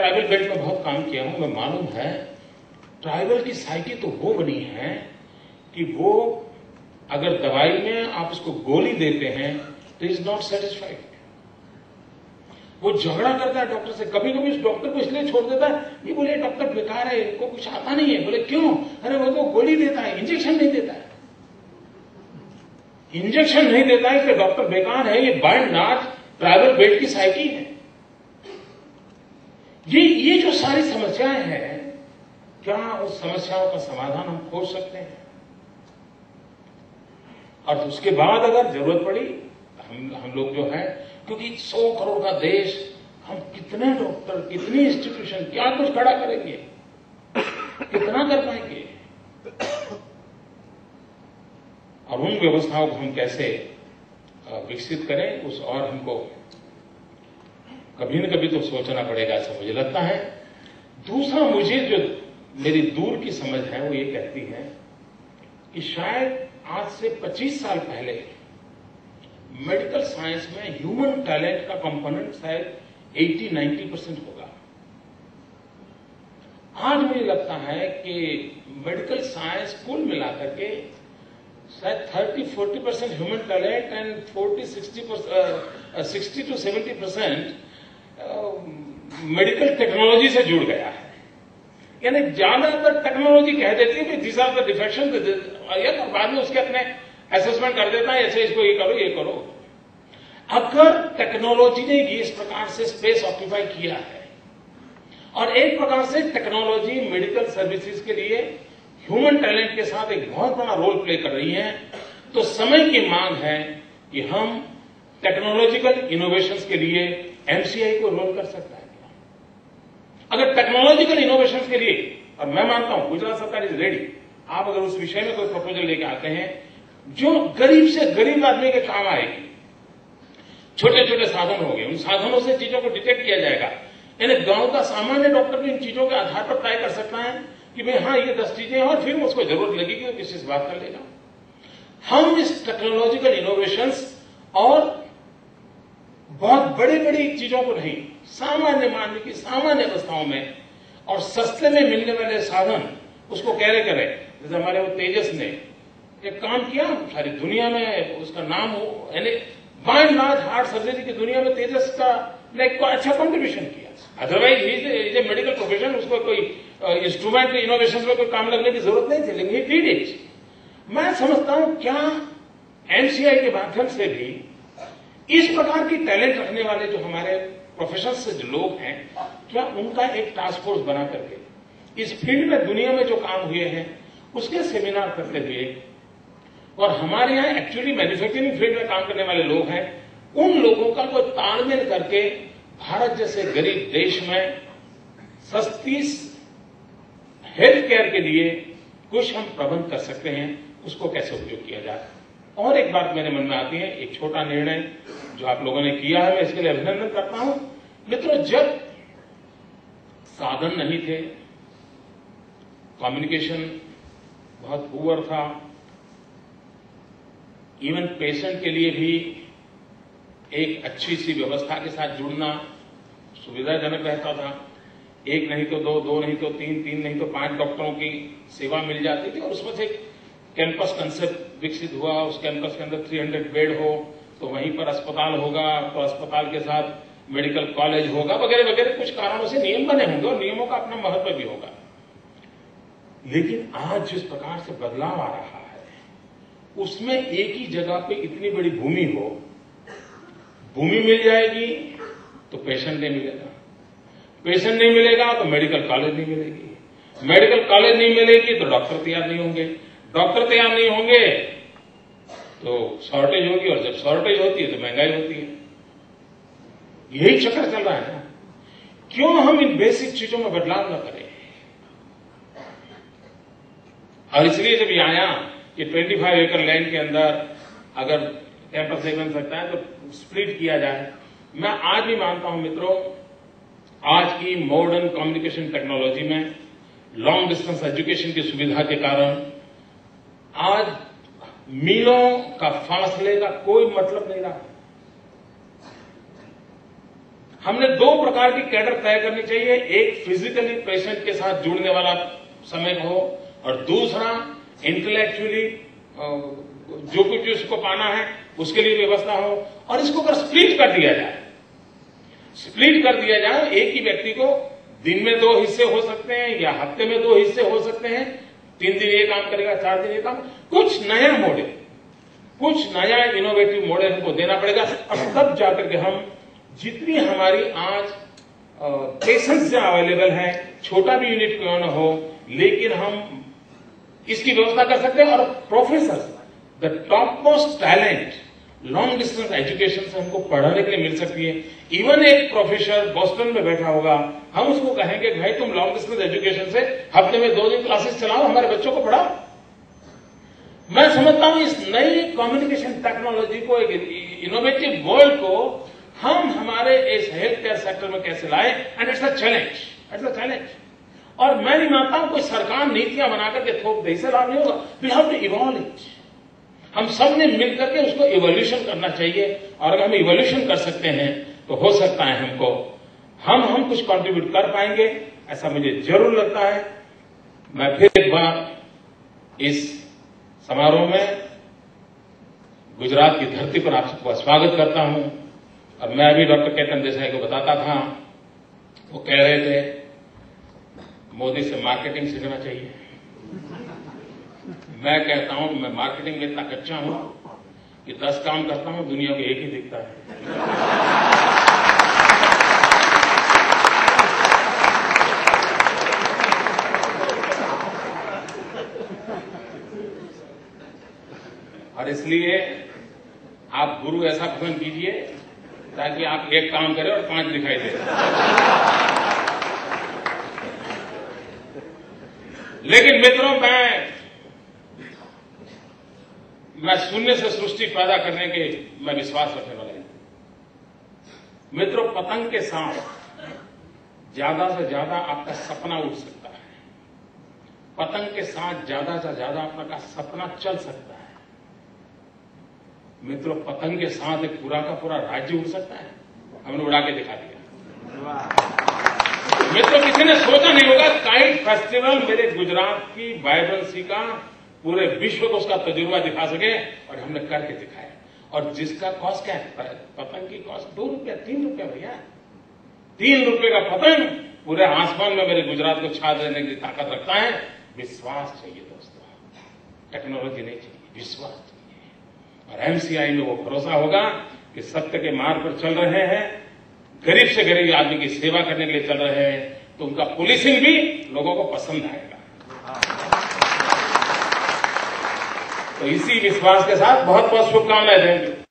Tribal belt में बहुत काम किया हूं, मैं मालूम है ट्राइबल की साइकी तो वो बनी है कि वो अगर दवाई में आप उसको गोली देते हैं तो इज नॉट सेटिस्फाइड। वो झगड़ा करता है डॉक्टर से, कभी कभी उस डॉक्टर को इसलिए छोड़ देता है, ये बोले डॉक्टर बेकार है, इनको कुछ आता नहीं है। बोले क्यों? अरे वो तो गोली देता है, इंजेक्शन नहीं देता है। इंजेक्शन नहीं देता है इसलिए डॉक्टर बेकार है। ये by and large tribal belt की साइकी है। ये जो सारी समस्याएं हैं, क्या उस समस्याओं का समाधान हम खोज सकते हैं? और उसके बाद अगर जरूरत पड़ी हम लोग जो है, क्योंकि 100 करोड़ का देश, हम कितने डॉक्टर, कितनी इंस्टीट्यूशन, क्या कुछ खड़ा करेंगे, कितना कर पाएंगे? और उन व्यवस्थाओं को हम कैसे विकसित करें, उस और हमको कभी न कभी तो सोचना पड़ेगा, ऐसा मुझे लगता है। दूसरा, मुझे जो मेरी दूर की समझ है वो ये कहती है कि शायद आज से 25 साल पहले मेडिकल साइंस में ह्यूमन टैलेंट का कंपोनेंट शायद 80-90% होगा। आज मुझे लगता है कि मेडिकल साइंस कुल मिलाकर के शायद 30-40% human talent and 60 to 70% medical technology से जुड़ गया है। यानी ज्यादातर टेक्नोलॉजी कह देती है कि दिस आर द डिफेक्शन, और बाद में उसके अपने असेसमेंट कर देता है, ऐसे इसको ये करो ये करो। अगर टेक्नोलॉजी ने इस प्रकार से स्पेस ऑक्यूपाई किया है और एक प्रकार से टेक्नोलॉजी मेडिकल सर्विसेज के लिए ह्यूमन टैलेंट के साथ एक बहुत बड़ा रोल प्ले कर रही है, तो समय की मांग है कि हम टेक्नोलॉजिकल इनोवेशंस के लिए एमसीआई को रोल कर सकता है। अगर टेक्नोलॉजिकल इनोवेशंस के लिए, और मैं मानता हूं गुजरात सरकार इज रेडी, आप अगर उस विषय में कोई प्रपोजल लेके आते हैं जो गरीब से गरीब आदमी के काम आएगी, छोटे छोटे साधन होंगे, उन साधनों से चीजों को डिटेक्ट किया जाएगा। यानी गांव का सामान्य डॉक्टर भी इन चीजों के आधार पर तय कर सकता है कि भाई हाँ ये 10 चीजें हैं, और फिर उसको जरूरत लगेगी तो किसी से बात कर लेगा। हम इस टेक्नोलॉजिकल इनोवेशंस और बहुत बड़ी बड़ी चीजों को नहीं, सामान्य मानव की सामान्य अवस्थाओं में और सस्ते में मिलने वाले साधन उसको कैरे करें। जैसे हमारे वो तेजस ने एक काम किया, सारी दुनिया में उसका नाम हो, यानी by and large heart surgery की दुनिया में तेजस का ने एक अच्छा कंट्रीब्यूशन किया। Otherwise is a medical profession, उसको कोई इंस्ट्रूमेंट इनोवेशन में कोई काम लगने की जरूरत नहीं थी, लेकिन ही डिड इट। मैं समझता हूं क्या एमसीआई के माध्यम से भी इस प्रकार की टैलेंट रखने वाले जो हमारे प्रोफेशन से जो लोग हैं, क्या उनका एक टास्क फोर्स बना करके इस फील्ड में दुनिया में जो काम हुए हैं उसके सेमिनार करते हुए, और हमारे यहाँ एक्चुअली मैन्युफैक्चरिंग फील्ड में काम करने वाले लोग हैं, उन लोगों का कोई तालमेल करके भारत जैसे गरीब देश में सस्ती हेल्थ केयर के लिए कुछ हम प्रबंध कर सकते हैं, उसको कैसे उपयोग किया जाए। और एक बात मेरे मन में आती है, एक छोटा निर्णय जो आप लोगों ने किया है, मैं इसके लिए अभिनंदन करता हूं। मित्रों, जब साधन नहीं थे, कम्युनिकेशन बहुत पुअर था, इवन पेशेंट के लिए भी एक अच्छी सी व्यवस्था के साथ जुड़ना सुविधाजनक रहता था। एक नहीं तो दो, दो नहीं तो तीन, तीन नहीं तो 5 डॉक्टरों की सेवा मिल जाती थी, और उसमें से कैंपस कंसेप्ट विकसित हुआ। उस कैंपस के अंदर 300 बेड हो तो वहीं पर अस्पताल होगा, तो अस्पताल के साथ मेडिकल कॉलेज होगा, वगैरह वगैरह। कुछ कारणों से नियम बने होंगे और नियमों का अपना महत्व भी होगा। लेकिन आज जिस प्रकार से बदलाव आ रहा है, उसमें एक ही जगह पे इतनी बड़ी भूमि हो, भूमि मिल जाएगी तो पेशेंट नहीं मिलेगा, पेशेंट नहीं मिलेगा तो मेडिकल कॉलेज नहीं मिलेगी, मेडिकल कॉलेज नहीं मिलेगी तो डॉक्टर तैयार नहीं होंगे, डॉक्टर तैयार नहीं होंगे तो शॉर्टेज होगी, और जब शॉर्टेज होती है तो महंगाई होती है। यही चक्कर चल रहा है ना। क्यों हम इन बेसिक चीजों में बदलाव न करें? और इसलिए जब ये आया कि 25 एकड़ लैंड के अंदर अगर कैंपस बन सकता है तो स्प्लिट किया जाए। मैं आज भी मानता हूं मित्रों, आज की मॉडर्न कम्युनिकेशन टेक्नोलॉजी में लॉन्ग डिस्टेंस एजुकेशन की सुविधा के कारण आज मीलों का फासले का कोई मतलब नहीं रहा। हमने 2 प्रकार की कैडर तय करनी चाहिए। एक फिजिकली पेशेंट के साथ जुड़ने वाला समय हो, और दूसरा इंटेलेक्चुअली जो कुछ उसको पाना है उसके लिए व्यवस्था हो। और इसको अगर स्प्लिट कर दिया जाए, एक ही व्यक्ति को दिन में 2 हिस्से हो सकते हैं या हफ्ते में 2 हिस्से हो सकते हैं। 3 दिन ये काम करेगा, 4 दिन ये काम, कुछ नया मॉडल, कुछ नया इनोवेटिव मॉडल हमको देना पड़ेगा। और तब जाकर के हम जितनी हमारी आज पेशेंट्स जहां अवेलेबल है, छोटा भी यूनिट क्यों न हो, लेकिन हम इसकी व्यवस्था कर सकते हैं। और professor, the top most talent long distance education से हमको पढ़ाने के लिए मिल सकती है। इवन एक प्रोफेसर बोस्टन में बैठा होगा, हम उसको कहेंगे भाई तुम लॉन्ग डिस्टेंस एजुकेशन से हफ्ते में 2 दिन क्लासेस चलाओ, हमारे बच्चों को पढ़ाओ। मैं समझता हूं इस नई कम्युनिकेशन टेक्नोलॉजी को, एक इनोवेटिव वर्ल्ड को हम हमारे इस हेल्थ केयर सेक्टर में कैसे लाए, एंड इट्स अ चैलेंज। और मैं नहीं मानता हूं कोई सरकार नीतियां बनाकर के थोप दे, से लाभ नहीं होगा। We have to evolve it. हम सब ने मिलकर के उसको इवोल्यूशन करना चाहिए। और अगर हम इवोल्यूशन कर सकते हैं तो हो सकता है हम कुछ कंट्रीब्यूट कर पाएंगे, ऐसा मुझे जरूर लगता है। मैं फिर एक बार इस समारोह में गुजरात की धरती पर आप सबका स्वागत करता हूं। और मैं अभी डॉक्टर केतन देसाई को बताता था, वो कह रहे थे मोदी से मार्केटिंग सीखना चाहिए। मैं कहता हूं मैं मार्केटिंग में इतना कच्चा हूं कि 10 काम करता हूं, दुनिया को एक ही दिखता है। और इसलिए आप गुरु ऐसा पसंद कीजिए ताकि आप एक काम करें और 5 दिखाई दे। लेकिन मित्रों, मैं शून्य से सृष्टि पैदा करने के मैं विश्वास रखने वाला हूं। मित्रों, पतंग के साथ ज्यादा से ज्यादा आपका सपना उड़ सकता है। पतंग के साथ ज्यादा से ज्यादा आपका सपना चल सकता है। मित्रों, पतंग के साथ एक पूरा का पूरा राज्य उड़ सकता है। हमने उड़ा के दिखा दिया। मित्रों, किसी ने सोचा नहीं होगा काइट फेस्टिवल मेरे गुजरात की वाइब्रेंसी का पूरे विश्व को उसका तजुर्बा दिखा सके, और हमने करके दिखाया। और जिसका कॉस्ट क्या है, पतंग की कॉस्ट 2 रुपया 3 रुपया भैया, 3 रुपये का पतंग पूरे आसमान में मेरे गुजरात को छा देने की ताकत रखता है। विश्वास चाहिए दोस्तों, टेक्नोलॉजी नहीं चाहिए, विश्वास चाहिए। और एमसीआई में वो भरोसा होगा कि सत्य के मार्ग पर चल रहे हैं, गरीब से गरीब आदमी की सेवा करने के लिए चल रहे हैं, तो उनका पुलिसिंग भी लोगों को पसंद आएगा। तो इसी विश्वास के साथ बहुत बहुत शुभकामनाएं देंगे।